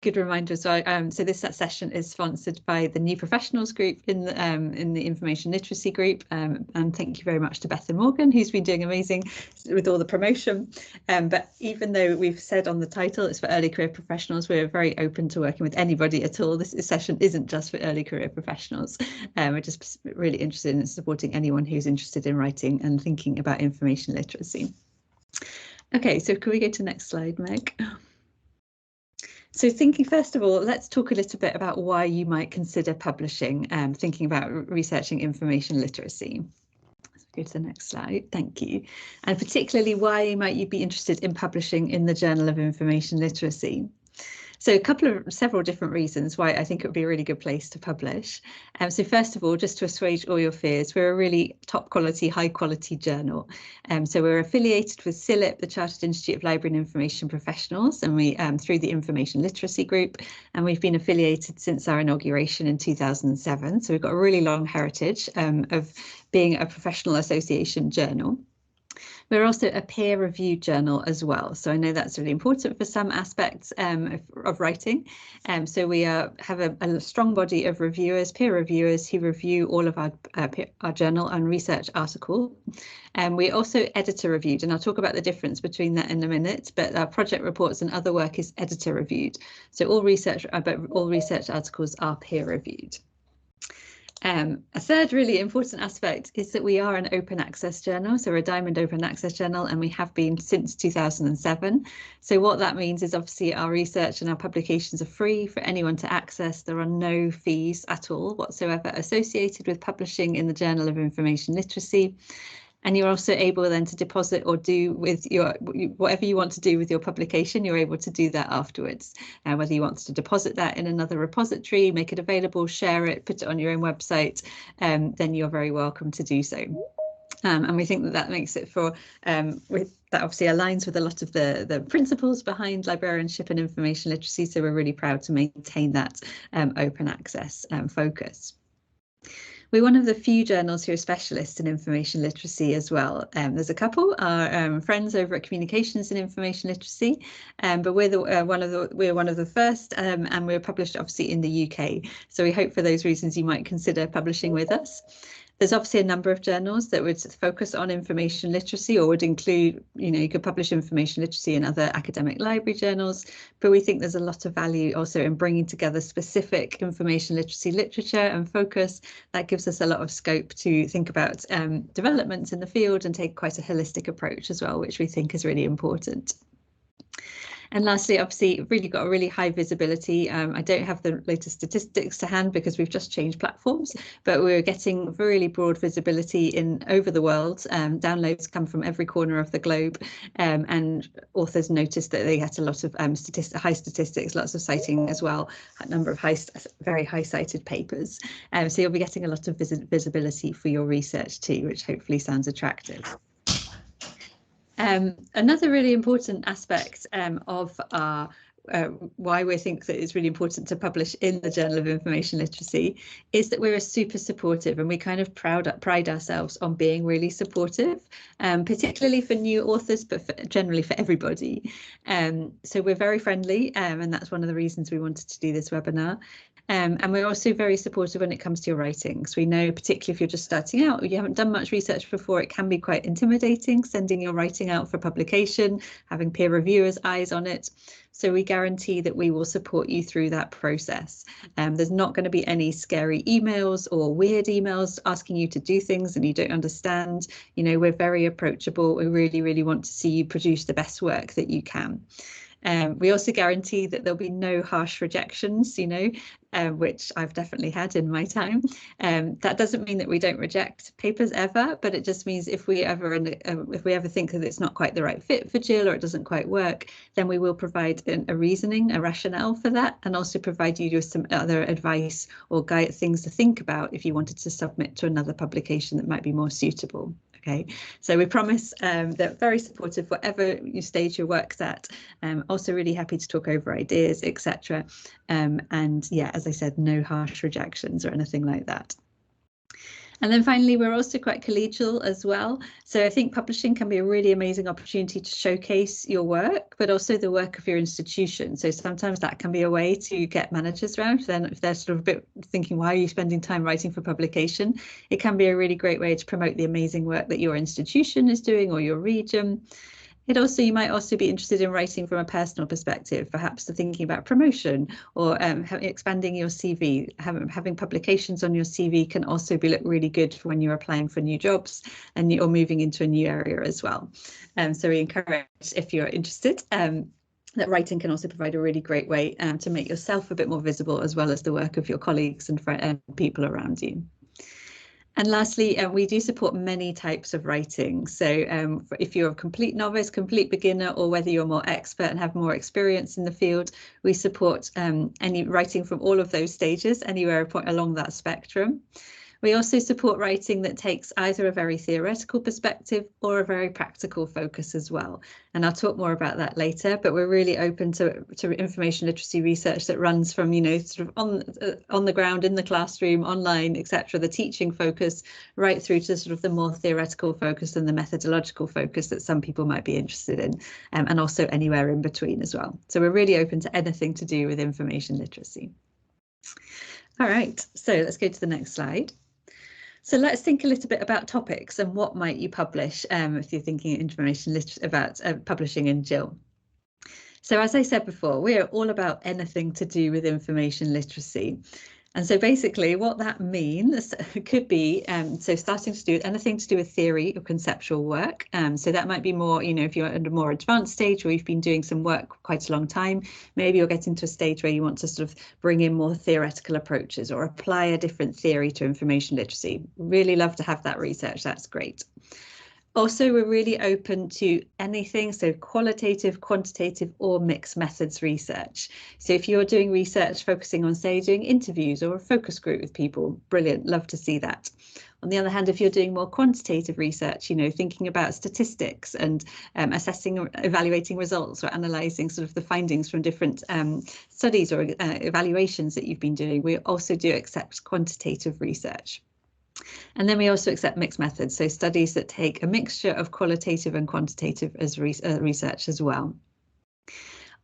good reminder as well. So this session is sponsored by the New Professionals group in the Information Literacy group, and thank you very much to Beth and Morgan, who's been doing amazing with all the promotion. But even though we've said on the title it's for early career professionals, we're very open to working with anybody at all. This session isn't just for early career professionals. We're just really interested in supporting anyone who's interested in writing and thinking about information literacy. Okay, so can we go to the next slide, Meg? So thinking, first of all, let's talk a little bit about why you might consider publishing, thinking about researching information literacy. Let's go to the next slide. Thank you. And particularly, why might you be interested in publishing in the Journal of Information Literacy? So several different reasons why I think it would be a really good place to publish. So first of all, just to assuage all your fears, we're a really top quality, high quality journal. So we're affiliated with CILIP, the Chartered Institute of Library and Information Professionals, and we through the Information Literacy Group, and we've been affiliated since our inauguration in 2007. So we've got a really long heritage of being a professional association journal. We're also a peer-reviewed journal as well, so I know that's really important for some aspects of writing. So we have a strong body of reviewers, peer reviewers, who review all of our journal and research articles. We're also editor-reviewed, and I'll talk about the difference between that in a minute. But our project reports and other work is editor-reviewed, so all research articles are peer-reviewed. A third really important aspect is that we are an open access journal, so we're a Diamond Open Access journal, and we have been since 2007. So what that means is obviously our research and our publications are free for anyone to access. There are no fees at all whatsoever associated with publishing in the Journal of Information Literacy. And you're also able then to deposit or do with whatever you want to do with your publication, you're able to do that afterwards. Whether you want to deposit that in another repository, make it available, share it, put it on your own website, then you're very welcome to do so. And we think that makes it that obviously aligns with a lot of the principles behind librarianship and information literacy. So we're really proud to maintain that open access focus. We're one of the few journals who are specialists in information literacy as well. There's a couple, our friends over at Communications and Information Literacy, but we're one of the first, and we're published obviously in the UK. So we hope for those reasons you might consider publishing with us. There's obviously a number of journals that would focus on information literacy, or would include, you could publish information literacy in other academic library journals, but we think there's a lot of value also in bringing together specific information literacy literature and focus. That gives us a lot of scope to think about developments in the field and take quite a holistic approach as well, which we think is really important. And lastly, obviously, really got a really high visibility. I don't have the latest statistics to hand because we've just changed platforms, but we're getting really broad visibility over the world. Downloads come from every corner of the globe, and authors noticed that they get a lot of high statistics, lots of citing as well, a number of very high cited papers. So you'll be getting a lot of visibility for your research too, which hopefully sounds attractive. Another really important aspect of why we think that it's really important to publish in the Journal of Information Literacy is that we're super supportive, and we kind of pride ourselves on being really supportive, particularly for new authors, but generally for everybody. So we're very friendly, and that's one of the reasons we wanted to do this webinar. And we're also very supportive when it comes to your writing. So we know, particularly if you're just starting out or you haven't done much research before, it can be quite intimidating sending your writing out for publication, having peer reviewers' eyes on it. So we guarantee that we will support you through that process. There's not going to be any scary emails or weird emails asking you to do things and you don't understand. We're very approachable. We really, really want to see you produce the best work that you can. We also guarantee that there'll be no harsh rejections, which I've definitely had in my time. That doesn't mean that we don't reject papers ever, but it just means if we ever think that it's not quite the right fit for JIL or it doesn't quite work, then we will provide a reasoning, a rationale for that, and also provide you with some other advice or guide things to think about if you wanted to submit to another publication that might be more suitable. Okay, so we promise that very supportive whatever stage your work's at. Also really happy to talk over ideas, etc. And yeah, as I said, no harsh rejections or anything like that. And then finally, we're also quite collegial as well. So I think publishing can be a really amazing opportunity to showcase your work, but also the work of your institution. So sometimes that can be a way to get managers around. Then if they're sort of a bit thinking, why are you spending time writing for publication? It can be a really great way to promote the amazing work that your institution is doing or your region. You might also be interested in writing from a personal perspective, perhaps thinking about promotion or expanding your CV. Having publications on your CV can also look really good for when you're applying for new jobs and you're moving into a new area as well. So we encourage, if you're interested, that writing can also provide a really great way to make yourself a bit more visible, as well as the work of your colleagues and people around you. And lastly, we do support many types of writing. So if you're a complete novice, complete beginner, or whether you're more expert and have more experience in the field, we support any writing from all of those stages, anywhere along that spectrum. We also support writing that takes either a very theoretical perspective or a very practical focus as well. And I'll talk more about that later, but we're really open to information literacy research that runs from, sort of on the ground, in the classroom, online, etc., the teaching focus, right through to sort of the more theoretical focus and the methodological focus that some people might be interested in, and also anywhere in between as well. So we're really open to anything to do with information literacy. All right, so let's go to the next slide. So let's think a little bit about topics and what might you publish if you're thinking information about publishing in JIL. So as I said before, we are all about anything to do with information literacy. And so basically what that means could be, so starting to do anything to do with theory or conceptual work. So that might be more, if you're at a more advanced stage or you've been doing some work quite a long time, maybe you're getting to a stage where you want to sort of bring in more theoretical approaches or apply a different theory to information literacy. Really love to have that research. That's great. Also, we're really open to anything, so qualitative, quantitative, or mixed methods research. So if you're doing research focusing on, say, doing interviews or a focus group with people, brilliant, love to see that. On the other hand, if you're doing more quantitative research, thinking about statistics and assessing, evaluating results or analysing sort of the findings from different studies or evaluations that you've been doing, we also do accept quantitative research. And then we also accept mixed methods, so studies that take a mixture of qualitative and quantitative as research as well.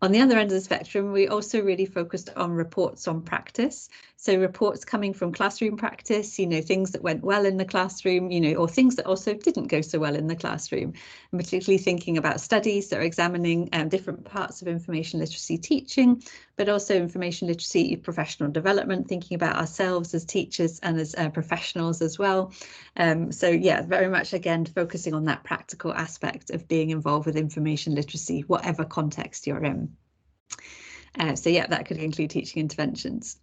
On the other end of the spectrum, we also really focused on reports on practice. So reports coming from classroom practice, things that went well in the classroom, or things that also didn't go so well in the classroom. And particularly thinking about studies that are examining different parts of information literacy teaching, but also information literacy professional development, thinking about ourselves as teachers and as professionals as well. So yeah, very much, again, focusing on that practical aspect of being involved with information literacy, whatever context you're in. So yeah, that could include teaching interventions.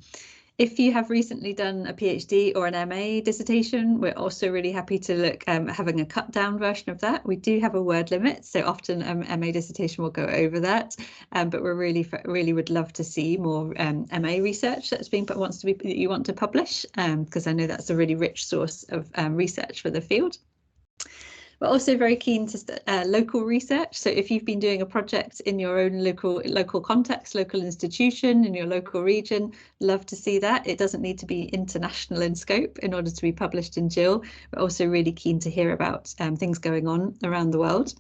If you have recently done a PhD or an MA dissertation, we're also really happy to look having a cut down version of that. We do have a word limit, so often MA dissertation will go over that, but we're really would love to see more MA research that's being that you want to publish, because I know that's a really rich source of research for the field. We're also very keen to local research. So if you've been doing a project in your own local context, local institution, in your local region, love to see that. It doesn't need to be international in scope in order to be published in JIL. We're also really keen to hear about things going on around the world.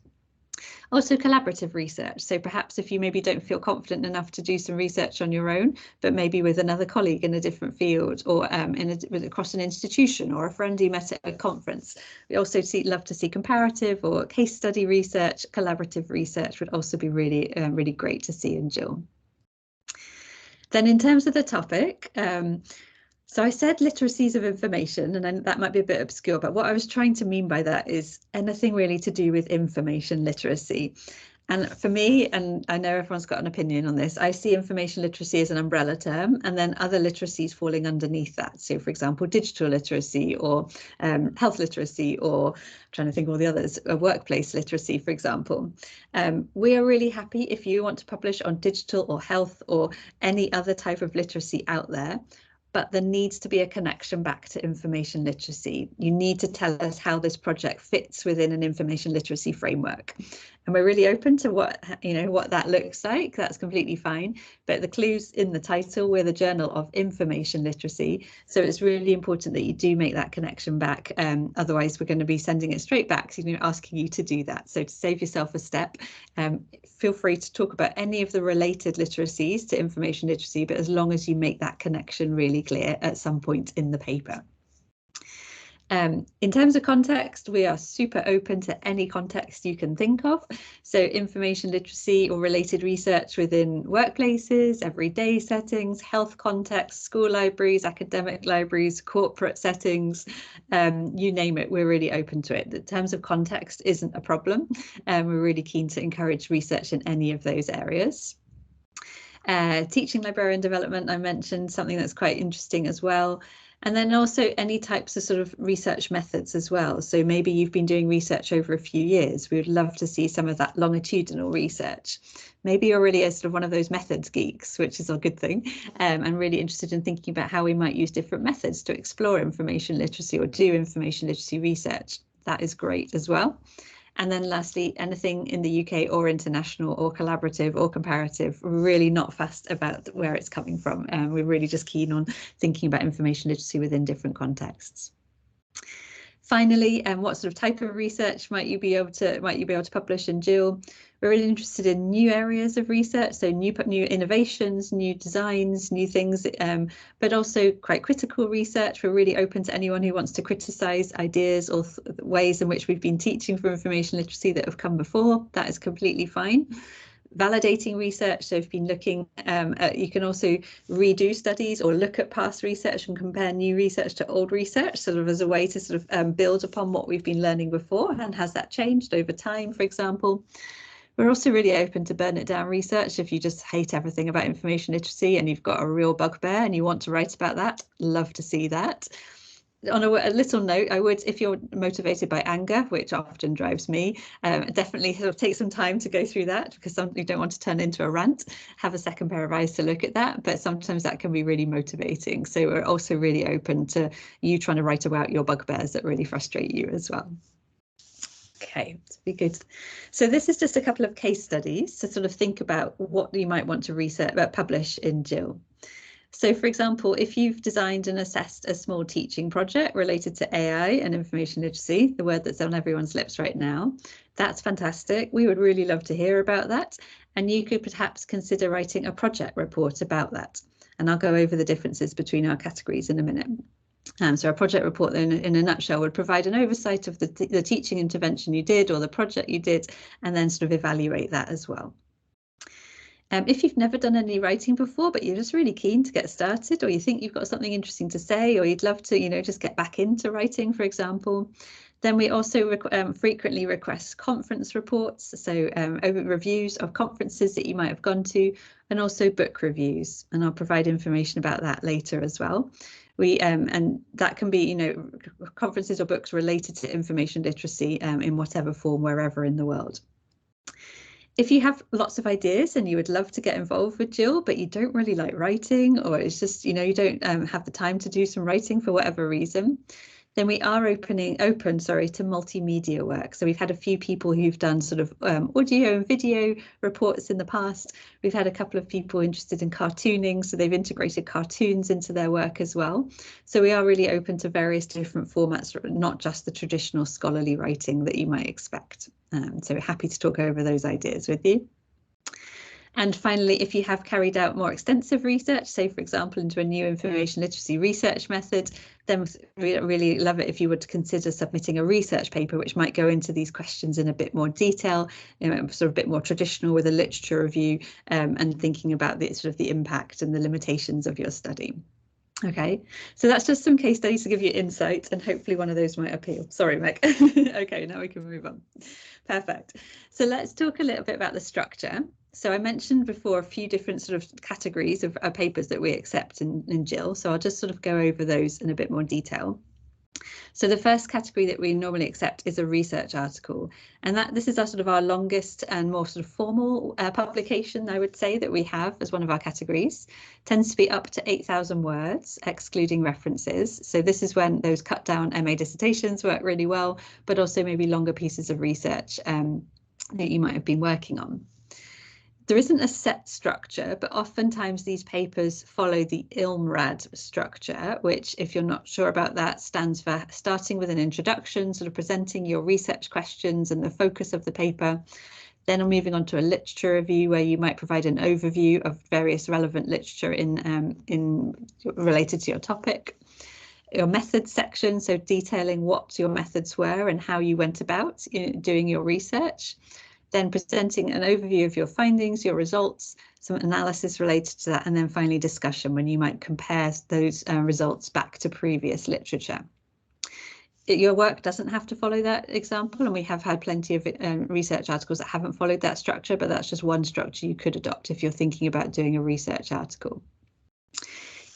Also collaborative research. So perhaps if you maybe don't feel confident enough to do some research on your own, but maybe with another colleague in a different field or across an institution or a friend you met at a conference. We also love to see comparative or case study research. Collaborative research would also be really, really great to see in JIL. Then in terms of the topic, so I said literacies of information, and that might be a bit obscure, but what I was trying to mean by that is anything really to do with information literacy. And for me, and I know everyone's got an opinion on this, I see information literacy as an umbrella term, and then other literacies falling underneath that. So, for example, digital literacy or health literacy, or I'm trying to think of all the others, workplace literacy, for example. We are really happy if you want to publish on digital or health or any other type of literacy out there. But there needs to be a connection back to information literacy. You need to tell us how this project fits within an information literacy framework. And we're really open to what that looks like. That's completely fine. But the clue's in the title. We're the Journal of Information Literacy. So it's really important that you do make that connection back. Otherwise, we're going to be sending it straight back, asking you to do that. So to save yourself a step, feel free to talk about any of the related literacies to information literacy, but as long as you make that connection really clear at some point in the paper. In terms of context, we are super open to any context you can think of. So information literacy or related research within workplaces, everyday settings, health contexts, school libraries, academic libraries, corporate settings, you name it, we're really open to it. In terms of context isn't a problem. We're really keen to encourage research in any of those areas. Teaching librarian development, I mentioned something that's quite interesting as well. And then also any types of sort of research methods as well. So maybe you've been doing research over a few years. We would love to see some of that longitudinal research. Maybe you're really a sort of one of those methods geeks, which is a good thing, and really interested in thinking about how we might use different methods to explore information literacy or do information literacy research. That is great as well. And then lastly, anything in the UK or international or collaborative or comparative, we're really not fussed about where it's coming from. We're really just keen on thinking about information literacy within different contexts. Finally, what sort of type of research might you be able to publish in JIL? We're really interested in new areas of research, so new innovations, new designs, new things, but also quite critical research. We're really open to anyone who wants to criticise ideas or ways in which we've been teaching for information literacy that have come before. That is completely fine. Validating research, so if you've been looking you can also redo studies or look at past research and compare new research to old research, sort of as a way to sort of build upon what we've been learning before, and has that changed over time, for example. We're also really open to burn it down research. If you just hate everything about information literacy and you've got a real bugbear and you want to write about that, love to see that. On a little note, I would, if you're motivated by anger, which often drives me, definitely sort of take some time to go through that, because you don't want to turn into a rant. Have a second pair of eyes to look at that, but sometimes that can be really motivating. So we're also really open to you trying to write about your bugbears that really frustrate you as well. Okay, to be good. So this is just a couple of case studies to sort of think about what you might want to research about publish in JIL. So, for example, if you've designed and assessed a small teaching project related to AI and information literacy, the word that's on everyone's lips right now, that's fantastic. We would really love to hear about that. And you could perhaps consider writing a project report about that. And I'll go over the differences between our categories in a minute. So a project report in a nutshell would provide an oversight of the teaching intervention you did or the project you did, and then sort of evaluate that as well. If you've never done any writing before, but you're just really keen to get started, or you think you've got something interesting to say, or you'd love to, just get back into writing, for example, then we also frequently request conference reports, so reviews of conferences that you might have gone to, and also book reviews. And I'll provide information about that later as well. And that can be, conferences or books related to information literacy in whatever form, wherever in the world. If you have lots of ideas and you would love to get involved with JIL, but you don't really like writing, or it's just, you don't have the time to do some writing for whatever reason, then we are open to multimedia work. So we've had a few people who've done sort of audio and video reports in the past. We've had a couple of people interested in cartooning, so they've integrated cartoons into their work as well. So we are really open to various different formats, not just the traditional scholarly writing that you might expect. So we're happy to talk over those ideas with you. And finally, if you have carried out more extensive research, say, for example, into a new information literacy research method, then we'd really love it if you would consider submitting a research paper, which might go into these questions in a bit more detail, sort of a bit more traditional with a literature review, and thinking about the impact and the limitations of your study. Okay, so that's just some case studies to give you insight, and hopefully one of those might appeal. Sorry, Meg. Okay, now we can move on. Perfect. So let's talk a little bit about the structure. So I mentioned before a few different sort of categories of papers that we accept in JIL. So I'll just sort of go over those in a bit more detail. So the first category that we normally accept is a research article, and this is our longest and more sort of formal publication, I would say, that we have as one of our categories. Tends to be up to 8,000 words, excluding references. So this is when those cut down MA dissertations work really well, but also maybe longer pieces of research that you might have been working on. There isn't a set structure, but oftentimes these papers follow the ILMRAD structure, which, if you're not sure about that, stands for starting with an introduction, sort of presenting your research questions and the focus of the paper. Then I'm moving on to a literature review where you might provide an overview of various relevant literature in related to your topic. Your methods section, so detailing what your methods were and how you went about doing your research. Then presenting an overview of your findings, your results, some analysis related to that, and then finally discussion when you might compare those results back to previous literature. Your work doesn't have to follow that example, and we have had plenty of research articles that haven't followed that structure, but that's just one structure you could adopt if you're thinking about doing a research article.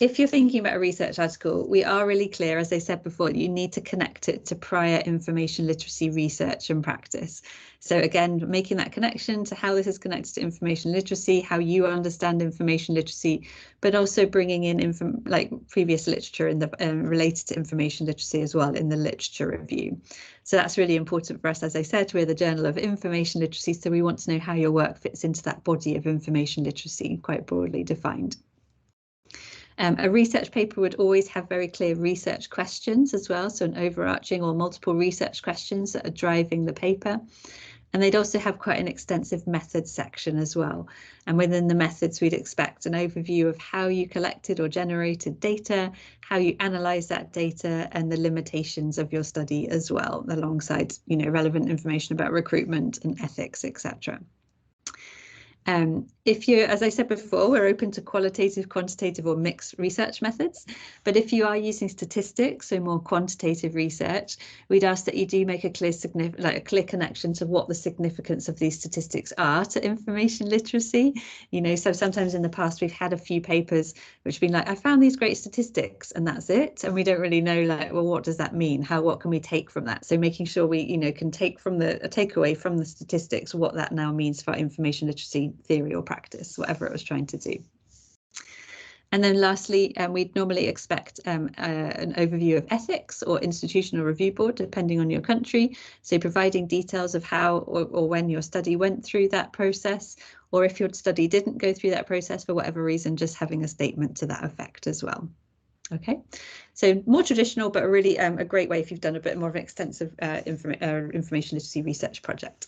If you're thinking about a research article, we are really clear, as I said before, you need to connect it to prior information literacy research and practice. So again, making that connection to how this is connected to information literacy, how you understand information literacy, but also bringing in like previous literature in the related to information literacy as well in the literature review. So that's really important for us. As I said, we're the Journal of Information Literacy, so we want to know how your work fits into that body of information literacy, quite broadly defined. A research paper would always have very clear research questions as well, so an overarching or multiple research questions that are driving the paper. And they'd also have quite an extensive methods section as well. And within the methods, we'd expect an overview of how you collected or generated data, how you analyze that data, and the limitations of your study as well, alongside, relevant information about recruitment and ethics, etc. If you, as I said before, we're open to qualitative, quantitative or mixed research methods. But if you are using statistics, so more quantitative research, we'd ask that you do make a clear connection to what the significance of these statistics are to information literacy. So sometimes in the past we've had a few papers which have been like, I found these great statistics and that's it. And we don't really know, like, well, what does that mean? What can we take from that? So making sure we, can take away from the statistics what that now means for information literacy theory or practice, whatever it was trying to do. And then lastly, we'd normally expect an overview of ethics or institutional review board, depending on your country. So providing details of how or when your study went through that process, or if your study didn't go through that process for whatever reason, just having a statement to that effect as well. Okay, so more traditional, but really a great way if you've done a bit more of an extensive information literacy research project.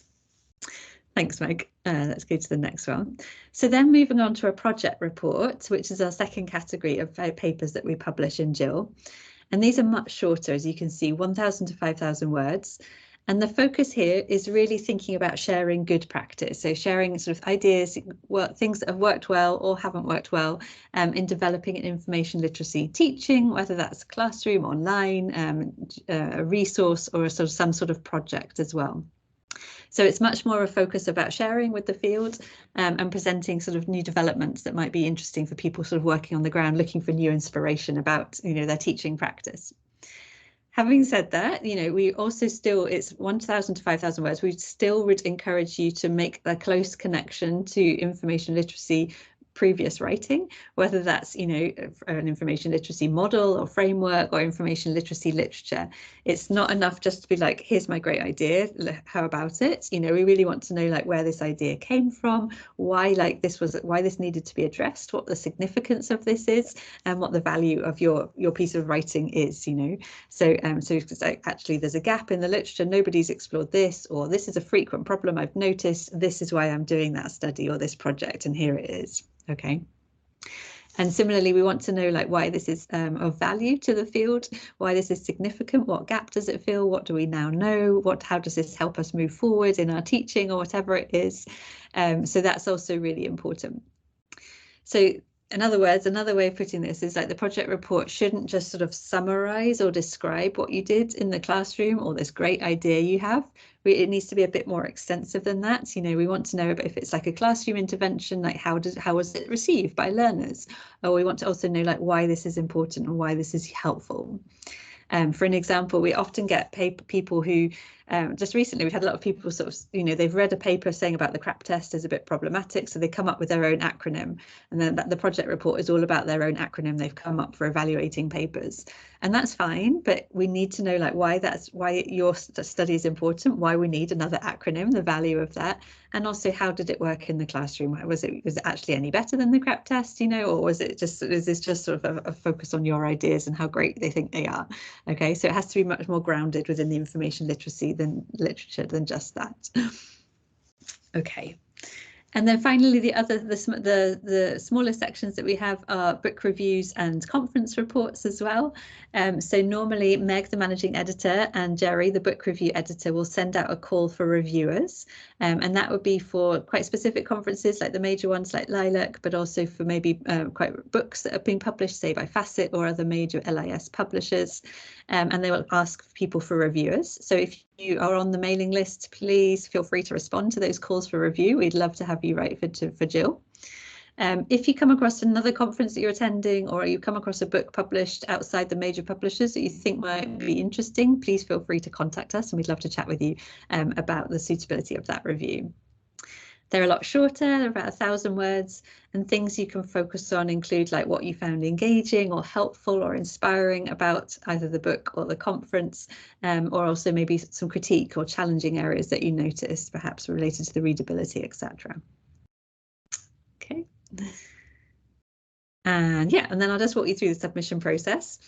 Thanks, Meg. Let's go to the next one. So then moving on to a project report, which is our second category of papers that we publish in JIL. And these are much shorter, as you can see, 1,000 to 5,000 words. And the focus here is really thinking about sharing good practice. So sharing sort of ideas, things that have worked well or haven't worked well in developing an information literacy teaching, whether that's classroom, online, a resource or some sort of project as well. So it's much more a focus about sharing with the field and presenting sort of new developments that might be interesting for people sort of working on the ground, looking for new inspiration about, their teaching practice. Having said that, we also still, it's 1,000 to 5,000 words. We still would encourage you to make a close connection to information literacy previous writing, whether that's, an information literacy model or framework or information literacy literature. It's not enough just to be like, here's my great idea, how about it? We really want to know like where this idea came from, why this needed to be addressed, what the significance of this is, and what the value of your piece of writing is, So it's like, actually there's a gap in the literature, nobody's explored this, or this is a frequent problem I've noticed, this is why I'm doing that study or this project, and here it is. Okay. And similarly, we want to know like why this is of value to the field, why this is significant, what gap does it fill, what do we now know, how does this help us move forward in our teaching or whatever it is. So that's also really important. So in other words, another way of putting this is like the project report shouldn't just sort of summarize or describe what you did in the classroom or this great idea you have. It needs to be a bit more extensive than that. We want to know if it's like a classroom intervention, like how was it received by learners? Or we want to also know like why this is important and why this is helpful. For an example, we often get people who just recently we've had a lot of people sort of, they've read a paper saying about the CRAP test is a bit problematic, so they come up with their own acronym, and then the project report is all about their own acronym they've come up for evaluating papers. And that's fine, but we need to know like why your study is important, why we need another acronym, the value of that, and also how did it work in the classroom? Was it actually any better than the CRAP test, or is this just sort of a focus on your ideas and how great they think they are? Okay, so it has to be much more grounded within the information literacy literature than just that. Okay. And then finally, the smaller sections that we have are book reviews and conference reports as well. So normally Meg, the managing editor, and Jerry, the book review editor, will send out a call for reviewers. And that would be for quite specific conferences like the major ones like Lilac, but also for maybe quite books that have been published, say by Facet or other major LIS publishers. And they will ask people for reviewers. So if you are on the mailing list, please feel free to respond to those calls for review. We'd love to have you write for JIL. If you come across another conference that you're attending, or you come across a book published outside the major publishers that you think might be interesting, please feel free to contact us, and we'd love to chat with you about the suitability of that review. They're a lot shorter, they're about 1,000 words, and things you can focus on include like what you found engaging or helpful or inspiring about either the book or the conference, or also maybe some critique or challenging areas that you noticed, perhaps related to the readability, etc. Okay. And yeah, and then I'll just walk you through the submission process.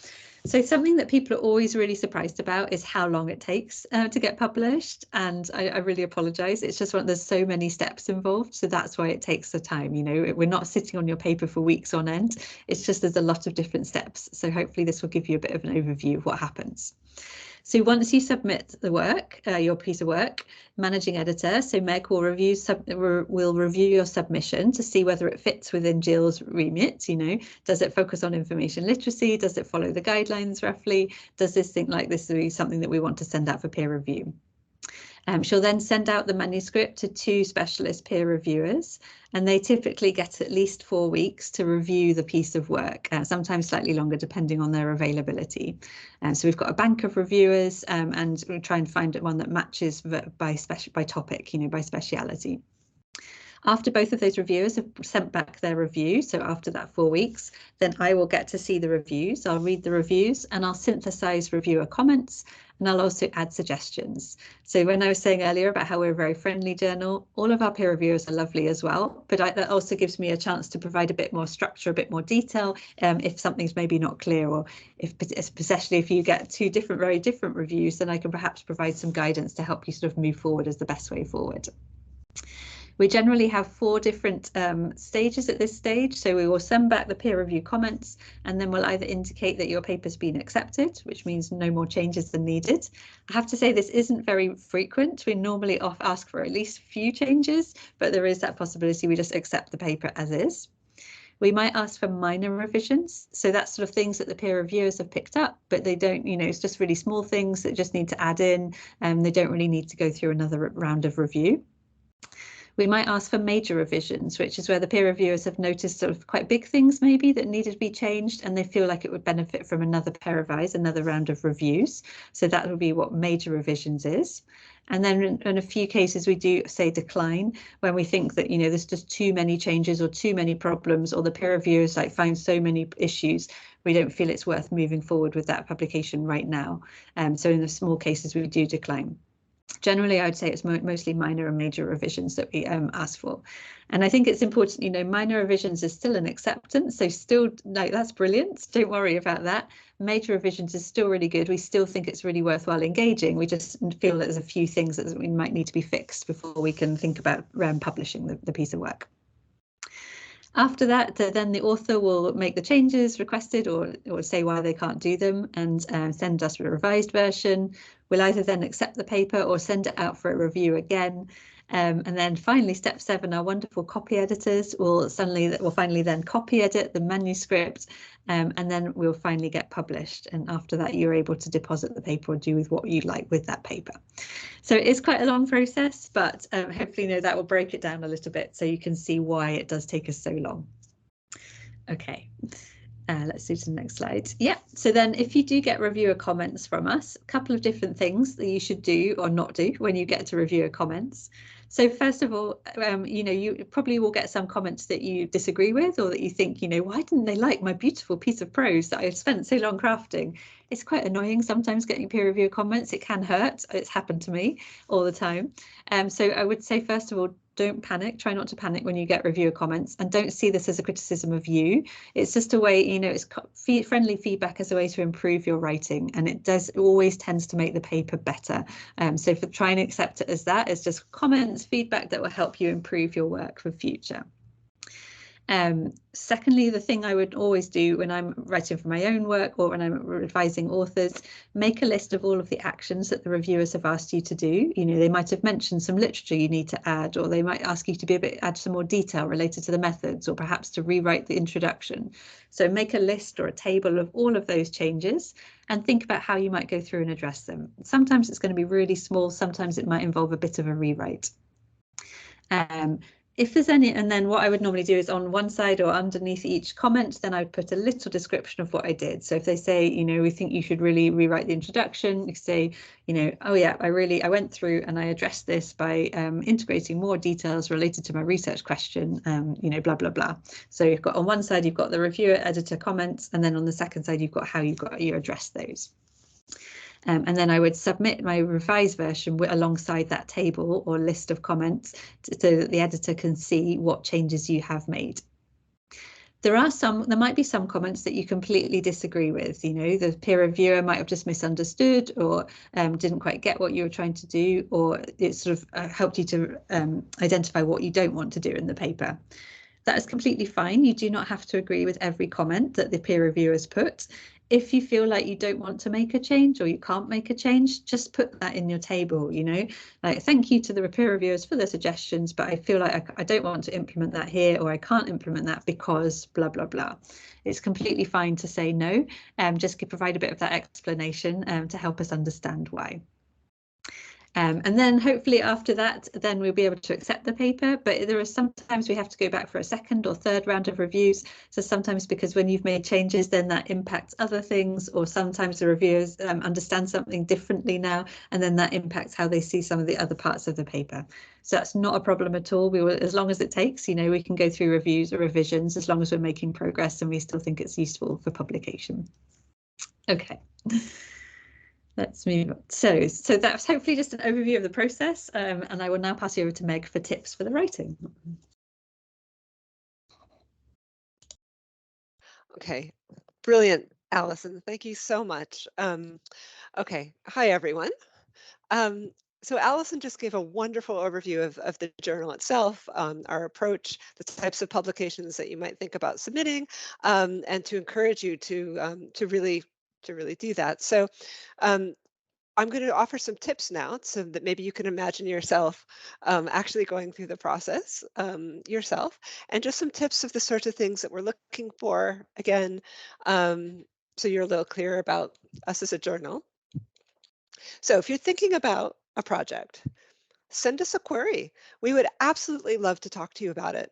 So something that people are always really surprised about is how long it takes to get published. And I really apologise. It's just there's so many steps involved. So that's why it takes the time. We're not sitting on your paper for weeks on end. It's just there's a lot of different steps. So hopefully this will give you a bit of an overview of what happens. So once you submit the work, your piece of work, managing editor, so Meg will review your submission to see whether it fits within JIL's remit. Does it focus on information literacy? Does it follow the guidelines roughly? Does this think like this is something that we want to send out for peer review? She'll then send out the manuscript to 2 specialist peer reviewers, and they typically get at least 4 weeks to review the piece of work, sometimes slightly longer depending on their availability. So we've got a bank of reviewers, and we'll try and find one that matches by topic, by speciality. After both of those reviewers have sent back their review, so after that 4 weeks, then I will get to see the reviews. I'll read the reviews and I'll synthesize reviewer comments, and I'll also add suggestions. So when I was saying earlier about how we're a very friendly journal, all of our peer reviewers are lovely as well, but that also gives me a chance to provide a bit more structure, a bit more detail, if something's maybe not clear, or especially if you get 2 very different reviews, then I can perhaps provide some guidance to help you sort of move forward as the best way forward. We generally have 4 different stages at this stage. So we will send back the peer review comments, and then we'll either indicate that your paper's been accepted, which means no more changes than needed. I have to say this isn't very frequent. We normally ask for at least a few changes, but there is that possibility we just accept the paper as is. We might ask for minor revisions. So that's sort of things that the peer reviewers have picked up, but they don't, it's just really small things that just need to add in, and they don't really need to go through another round of review. We might ask for major revisions, which is where the peer reviewers have noticed sort of quite big things maybe that needed to be changed, and they feel like it would benefit from another pair of eyes, another round of reviews. So that would be what major revisions is. And then in a few cases, we do say decline when we think that, there's just too many changes or too many problems, or the peer reviewers find so many issues, we don't feel it's worth moving forward with that publication right now. So in the small cases, we do decline. Generally, I would say it's mostly minor and major revisions that we ask for. And I think it's important, minor revisions is still an acceptance. So still, that's brilliant. Don't worry about that. Major revisions is still really good. We still think it's really worthwhile engaging. We just feel that there's a few things that we might need to be fixed before we can think about publishing the piece of work. After that, then the author will make the changes requested or say why they can't do them, and send us a revised version. We'll either then accept the paper or send it out for a review again. And then finally, step 7, our wonderful copy editors will finally then copy edit the manuscript, and then we'll finally get published. And after that, you're able to deposit the paper or do with what you like with that paper. So it is quite a long process, but hopefully that will break it down a little bit so you can see why it does take us so long. Okay. Let's do the next slide. Yeah, so then if you do get reviewer comments from us, a couple of different things that you should do or not do when you get to reviewer comments. So first of all, you probably will get some comments that you disagree with, or that you think, why didn't they like my beautiful piece of prose that I've spent so long crafting? It's quite annoying sometimes getting peer review comments. It can hurt. It's happened to me all the time. So I would say, first of all, don't panic. Try not to panic when you get reviewer comments, and don't see this as a criticism of you. It's just a way, it's friendly feedback as a way to improve your writing, and it always tends to make the paper better. So for trying to accept it as that, it's just comments, feedback that will help you improve your work for future. Secondly, the thing I would always do when I'm writing for my own work or when I'm advising authors, make a list of all of the actions that the reviewers have asked you to do. They might have mentioned some literature you need to add, or they might ask you to add some more detail related to the methods, or perhaps to rewrite the introduction. So make a list or a table of all of those changes and think about how you might go through and address them. Sometimes it's going to be really small, sometimes it might involve a bit of a rewrite. If there's any, and then what I would normally do is on one side or underneath each comment, then I would put a little description of what I did. So if they say, we think you should really rewrite the introduction, you say, oh yeah, I went through and I addressed this by integrating more details related to my research question, blah, blah, blah. So you've got on one side, you've got the reviewer editor comments, and then on the second side, you've got how you address those. And then I would submit my revised version alongside that table or list of comments so that the editor can see what changes you have made. There might be some comments that you completely disagree with. The peer reviewer might have just misunderstood, or didn't quite get what you were trying to do, or it sort of helped you to identify what you don't want to do in the paper. That is completely fine. You do not have to agree with every comment that the peer reviewers put. If you feel like you don't want to make a change or you can't make a change, just put that in your table, like thank you to the peer reviewers for their suggestions, but I feel like I don't want to implement that here, or I can't implement that because blah, blah, blah. It's completely fine to say no, just provide a bit of that explanation to help us understand why. And then hopefully after that, then we'll be able to accept the paper. But there are sometimes we have to go back for a second or third round of reviews. So sometimes because when you've made changes, then that impacts other things, or sometimes the reviewers understand something differently now, and then that impacts how they see some of the other parts of the paper. So that's not a problem at all. We will, as long as it takes, we can go through reviews or revisions as long as we're making progress and we still think it's useful for publication. Okay. Let's move on. So that's hopefully just an overview of the process, and I will now pass you over to Meg for tips for the writing. Okay, brilliant, Alison. Thank you so much. Okay, hi everyone. So Alison just gave a wonderful overview of the journal itself, our approach, the types of publications that you might think about submitting, and to encourage you to really do that. So I'm going to offer some tips now so that maybe you can imagine yourself actually going through the process yourself, and just some tips of the sorts of things that we're looking for, again, so you're a little clearer about us as a journal. So if you're thinking about a project, send us a query. We would absolutely love to talk to you about it.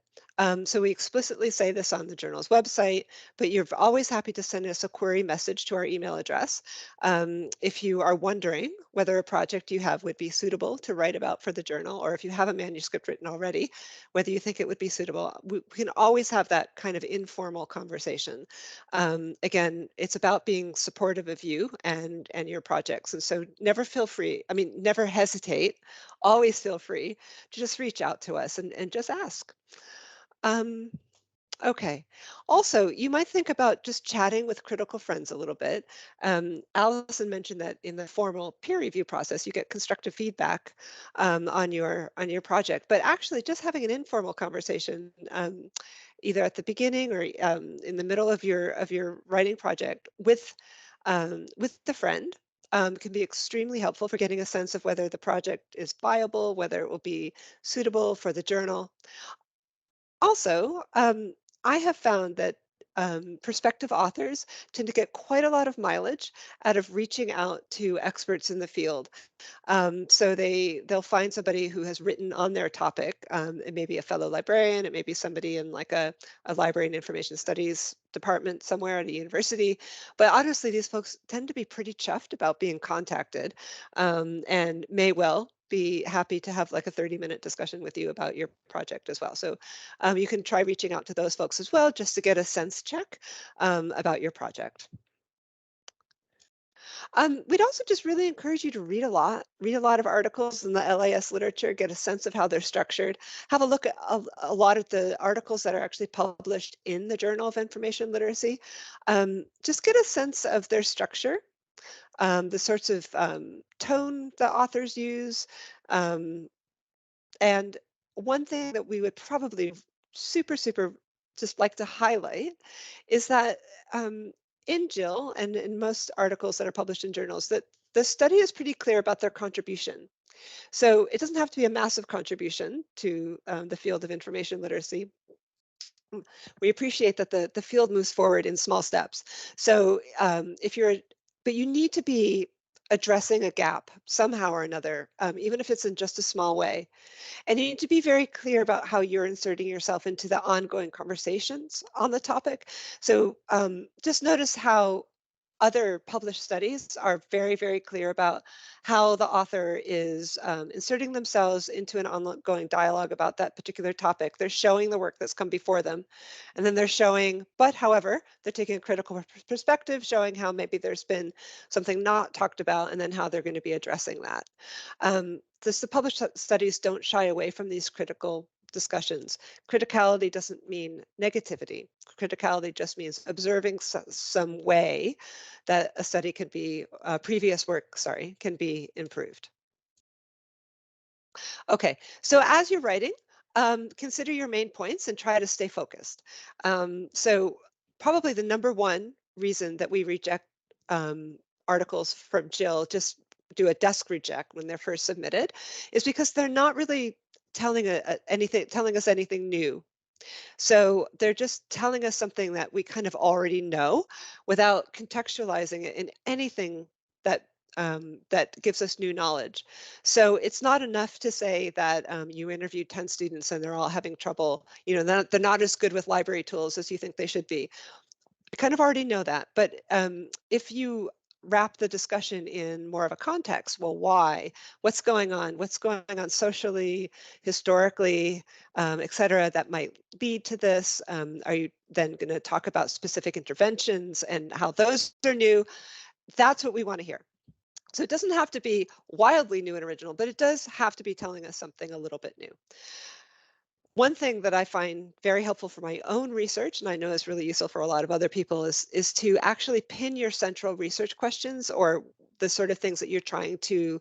So we explicitly say this on the journal's website, but you're always happy to send us a query message to our email address. If you are wondering whether a project you have would be suitable to write about for the journal, or if you have a manuscript written already, whether you think it would be suitable, we can always have that kind of informal conversation. Again, it's about being supportive of you and your projects. And so never hesitate, always feel free to just reach out to us and just ask. Okay. Also, you might think about just chatting with critical friends a little bit. Alison mentioned that in the formal peer review process, you get constructive feedback on your project, but actually just having an informal conversation, either at the beginning or in the middle of your writing project with the friend. Can be extremely helpful for getting a sense of whether the project is viable, whether it will be suitable for the journal. Also, I have found that prospective authors tend to get quite a lot of mileage out of reaching out to experts in the field. So they'll find somebody who has written on their topic. It may be a fellow librarian, it may be somebody in like a library and information studies department somewhere at a university. But honestly, these folks tend to be pretty chuffed about being contacted, and may well be happy to have like a 30-minute discussion with you about your project as well. So you can try reaching out to those folks as well, just to get a sense check about your project. We'd also just really encourage you to read a lot of articles in the LAS literature, get a sense of how they're structured, have a look at a lot of the articles that are actually published in the Journal of Information Literacy. Just get a sense of their structure, the sorts of tone the authors use. Um, and one thing that we would probably super just like to highlight is that in JIL and in most articles that are published in journals, that the study is pretty clear about their contribution. So it doesn't have to be a massive contribution to the field of information literacy. We appreciate that the field moves forward in small steps. So but you need to be addressing a gap somehow or another, even if it's in just a small way. And you need to be very clear about how you're inserting yourself into the ongoing conversations on the topic. So just notice how other published studies are very clear about how the author is inserting themselves into an ongoing dialogue about that particular topic. They're showing the work that's come before them, and then they're showing, but however, they're taking a critical perspective, showing how maybe there's been something not talked about, and then how they're going to be addressing that. The published studies don't shy away from these critical discussions. Criticality doesn't mean negativity. Criticality just means observing some way that a study can be, previous work, sorry, can be improved. Okay, so as you're writing, consider your main points and try to stay focused. So probably the number one reason that we reject articles from JIL, just do a desk reject when they're first submitted, is because they're not really telling us anything new. So they're just telling us something that we kind of already know without contextualizing it in anything that that gives us new knowledge. So it's not enough to say that you interviewed 10 students and they're all having trouble, they're not as good with library tools as you think they should be. I kind of already know that, but if you wrap the discussion in more of a context, well, why? What's going on? What's going on socially, historically, et cetera, that might lead to this? Are you then going to talk about specific interventions and how those are new? That's what we want to hear. So it doesn't have to be wildly new and original, but it does have to be telling us something a little bit new. One thing that I find very helpful for my own research, and I know is really useful for a lot of other people, is to actually pin your central research questions or the sort of things that you're trying to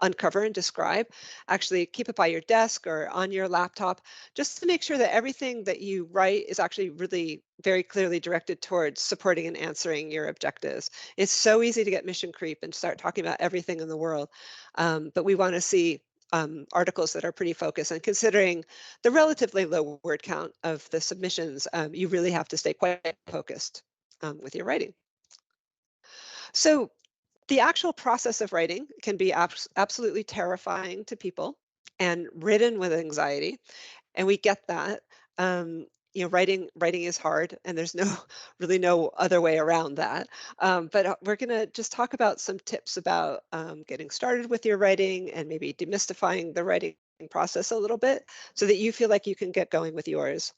uncover and describe. Actually keep it by your desk or on your laptop, just to make sure that everything that you write is actually really very clearly directed towards supporting and answering your objectives. It's so easy to get mission creep and start talking about everything in the world, but we want to see articles that are pretty focused. And considering the relatively low word count of the submissions, you really have to stay quite focused with your writing. So the actual process of writing can be absolutely terrifying to people and ridden with anxiety, and we get that. Writing is hard, and there's really no other way around that. But we're going to just talk about some tips about getting started with your writing and maybe demystifying the writing process a little bit so that you feel like you can get going with yours.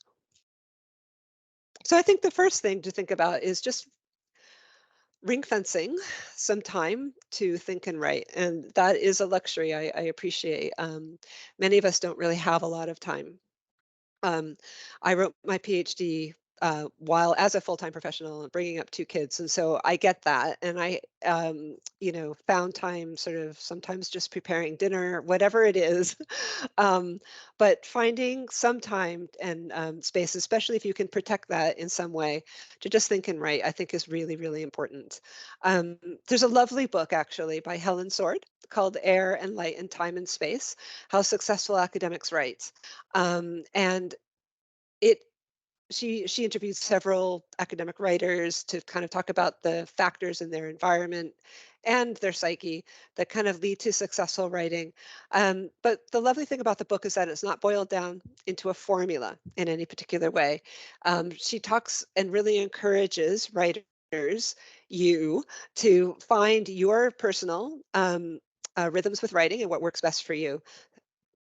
So I think the first thing to think about is just ring fencing some time to think and write, and that is a luxury I appreciate. Many of us don't really have a lot of time. I wrote my PhD while as a full-time professional and bringing up two kids, and so I get that. And I, found time sort of sometimes just preparing dinner, whatever it is. But finding some time and space, especially if you can protect that in some way, to just think and write, I think is really important. There's a lovely book actually by Helen Sword called Air and Light and Time and Space: How Successful Academics Write. And it she interviewed several academic writers to kind of talk about the factors in their environment and their psyche that kind of lead to successful writing. But the lovely thing about the book is that it's not boiled down into a formula in any particular way. She talks and really encourages writers, you, to find your personal rhythms with writing and what works best for you.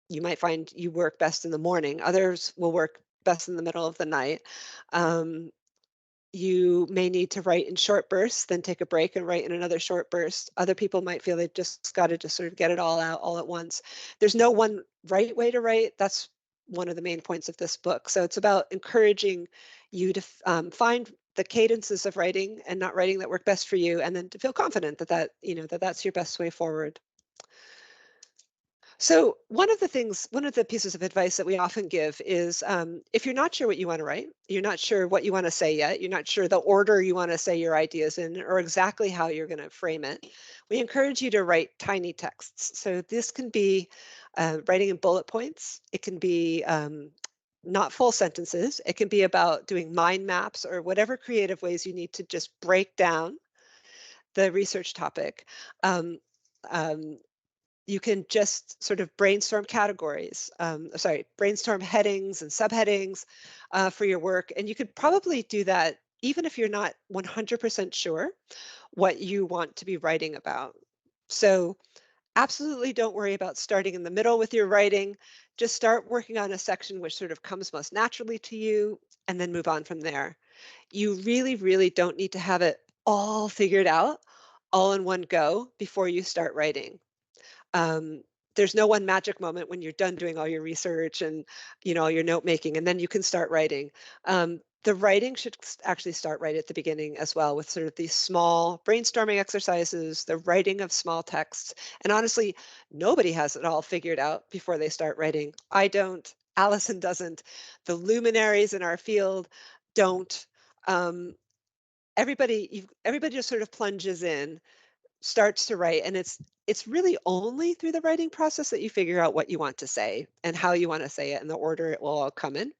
You might find you work best in the morning. Others will work best in the middle of the night. Um, you may need to write in short bursts, then take a break and write in another short burst. Other people might feel they've just got to just sort of get it all out all at once. There's no one right way to write. That's one of the main points of this book. So it's about encouraging you to find the cadences of writing and not writing that work best for you, and then to feel confident that that's your best way forward. So one of the pieces of advice that we often give is if you're not sure what you want to write, you're not sure what you want to say yet, you're not sure the order you want to say your ideas in or exactly how you're going to frame it, we encourage you to write tiny texts. So this can be writing in bullet points. It can be not full sentences. It can be about doing mind maps or whatever creative ways you need to just break down the research topic. Um, um, you can just sort of brainstorm categories, brainstorm headings and subheadings for your work. And you could probably do that even if you're not 100% sure what you want to be writing about. So absolutely don't worry about starting in the middle with your writing. Just start working on a section which sort of comes most naturally to you and then move on from there. You really, really don't need to have it all figured out all in one go before you start writing. There's no one magic moment when you're done doing all your research and all your note making, and then you can start writing. The writing should actually start right at the beginning as well, with sort of these small brainstorming exercises, the writing of small texts. And honestly, nobody has it all figured out before they start writing. I don't. Alison doesn't. The luminaries in our field don't. Everybody just sort of plunges in, starts to write, and it's really only through the writing process that you figure out what you want to say and how you want to say it and the order it will all come in.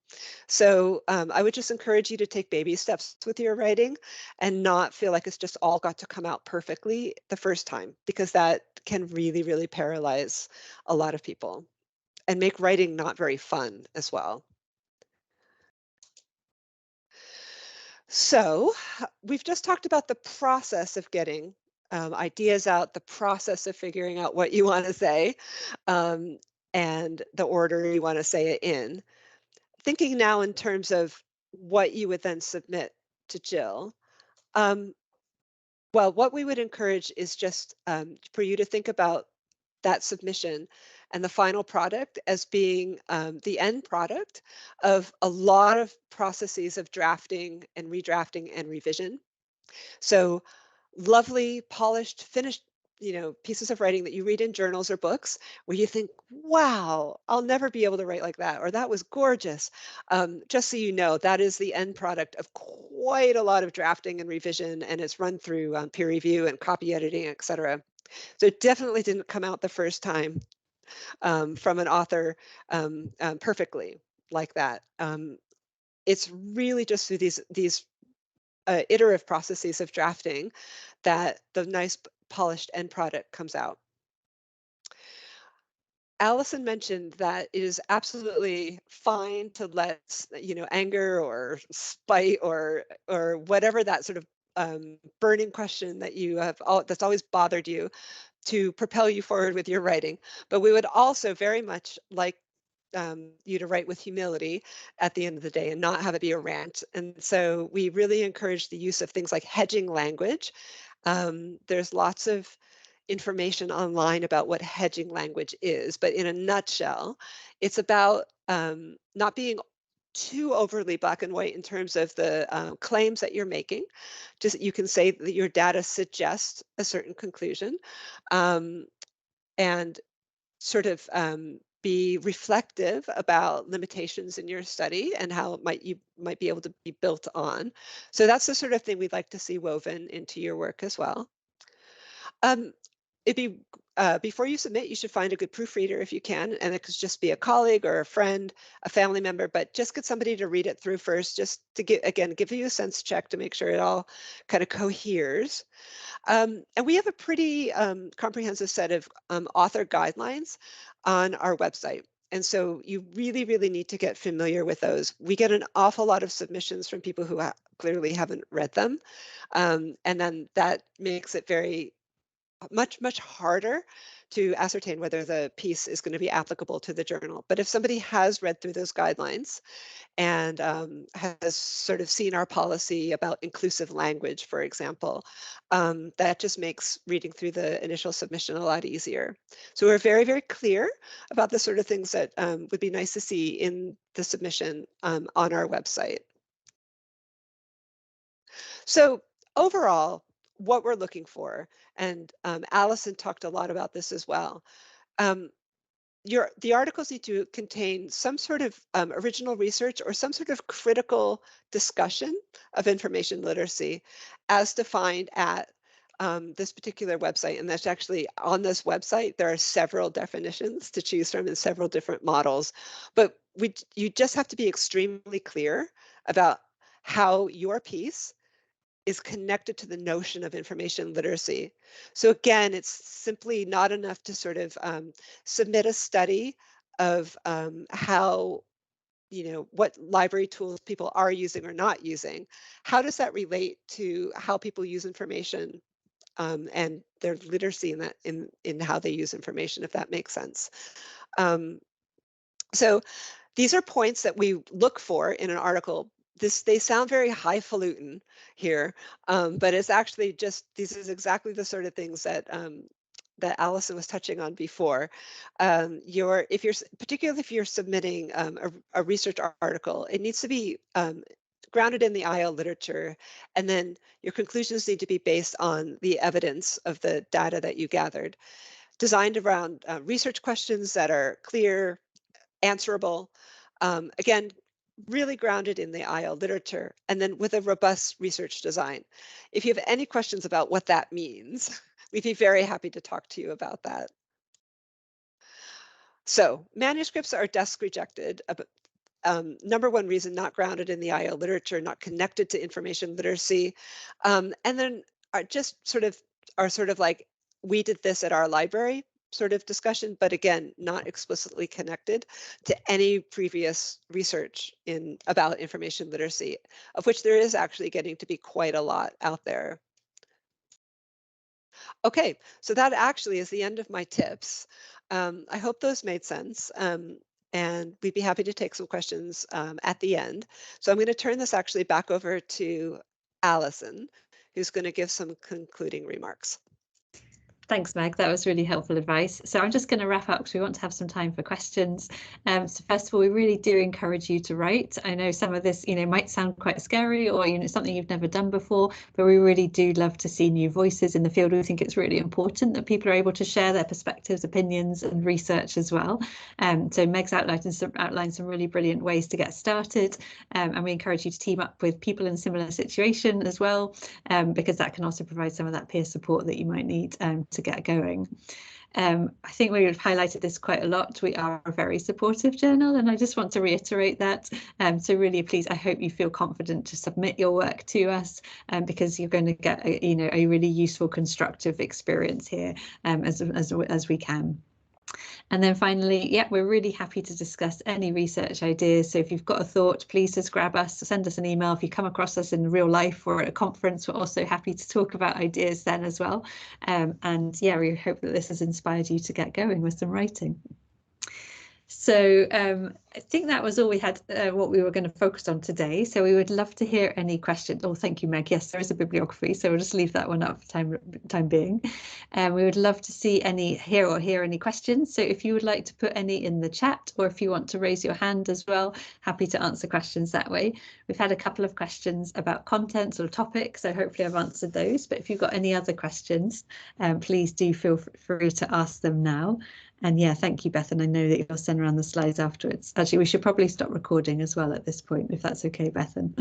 So I would just encourage you to take baby steps with your writing and not feel like it's just all got to come out perfectly the first time, because that can really, really paralyze a lot of people and make writing not very fun as well. So we've just talked about the process of getting ideas out, the process of figuring out what you want to say, um, and the order you want to say it in. Thinking now in terms of what you would then submit to JIL. Well, what we would encourage is just for you to think about that submission and the final product as being the end product of a lot of processes of drafting and redrafting and revision. So lovely, polished, finished, pieces of writing that you read in journals or books where you think, wow, I'll never be able to write like that, or that was gorgeous. Just so you know, that is the end product of quite a lot of drafting and revision, and it's run through peer review and copy editing, etc. So it definitely didn't come out the first time from an author perfectly like that. It's really just through these iterative processes of drafting that the nice polished end product comes out. Alison mentioned that it is absolutely fine to let anger or spite or whatever that sort of burning question that you have that's always bothered you to propel you forward with your writing. But we would also very much like you to write with humility at the end of the day and not have it be a rant. And so we really encourage the use of things like hedging language. There's lots of information online about what hedging language is, but in a nutshell, it's about not being too overly black and white in terms of the claims that you're making. Just you can say that your data suggests a certain conclusion, and sort of be reflective about limitations in your study and how you might be able to be built on. So that's the sort of thing we'd like to see woven into your work as well. it'd be before you submit, you should find a good proofreader if you can, and it could just be a colleague or a friend, a family member, but just get somebody to read it through first, just to give you a sense check to make sure it all kind of coheres. And we have a pretty comprehensive set of author guidelines on our website. And so you really, really need to get familiar with those. We get an awful lot of submissions from people who clearly haven't read them. And then that makes it very much harder to ascertain whether the piece is going to be applicable to the journal. But if somebody has read through those guidelines and has sort of seen our policy about inclusive language, for example, that just makes reading through the initial submission a lot easier. So we're very, very clear about the sort of things that would be nice to see in the submission on our website. So overall, what we're looking for, and Alison talked a lot about this as well, the articles need to contain some sort of original research or some sort of critical discussion of information literacy as defined at this particular website. And that's actually on this website, there are several definitions to choose from in several different models. But you just have to be extremely clear about how your piece is connected to the notion of information literacy. So again, it's simply not enough to sort of submit a study of how, what library tools people are using or not using. How does that relate to how people use information and their literacy in how they use information, if that makes sense. So these are points that we look for in an article. They sound very highfalutin here, but it's actually just, this is exactly the sort of things that that Alison was touching on before. Particularly if you're submitting a research article, it needs to be grounded in the IL literature, and then your conclusions need to be based on the evidence of the data that you gathered, designed around research questions that are clear, answerable, again, really grounded in the IL literature, and then with a robust research design. If you have any questions about what that means, we'd be very happy to talk to you about that. So manuscripts are desk rejected. Number one reason, not grounded in the IL literature, not connected to information literacy, and then are sort of like, we did this at our library sort of discussion, but again, not explicitly connected to any previous research about information literacy, of which there is actually getting to be quite a lot out there. Okay, so that actually is the end of my tips. I hope those made sense. And we'd be happy to take some questions at the end. So I'm going to turn this actually back over to Alison, who's going to give some concluding remarks. Thanks, Meg. That was really helpful advice. So I'm just going to wrap up because we want to have some time for questions. So first of all, we really do encourage you to write. I know some of this, might sound quite scary or, something you've never done before, but we really do love to see new voices in the field. We think it's really important that people are able to share their perspectives, opinions and research as well. So Meg's outlined some really brilliant ways to get started. And we encourage you to team up with people in a similar situation as well, because that can also provide some of that peer support that you might need to get going. I think we've highlighted this quite a lot. We are a very supportive journal, and I just want to reiterate that. So really, please, I hope you feel confident to submit your work to us, because you're going to get a really useful, constructive experience here as we can. And then finally, yeah, we're really happy to discuss any research ideas. So if you've got a thought, please just grab us, send us an email. If you come across us in real life or at a conference, we're also happy to talk about ideas then as well. And yeah, we hope that this has inspired you to get going with some writing. So I think that was all we had, what we were going to focus on today. So we would love to hear any questions. Oh, thank you, Meg. Yes, there is a bibliography, so we'll just leave that one up for time being. We would love to see hear any questions. So if you would like to put any in the chat, or if you want to raise your hand as well, happy to answer questions that way. We've had a couple of questions about content or topics, so hopefully I've answered those. But if you've got any other questions, please do feel free to ask them now. And yeah, thank you, Beth. And I know that you'll send around the slides afterwards. Actually, we should probably stop recording as well at this point, if that's okay, Bethan.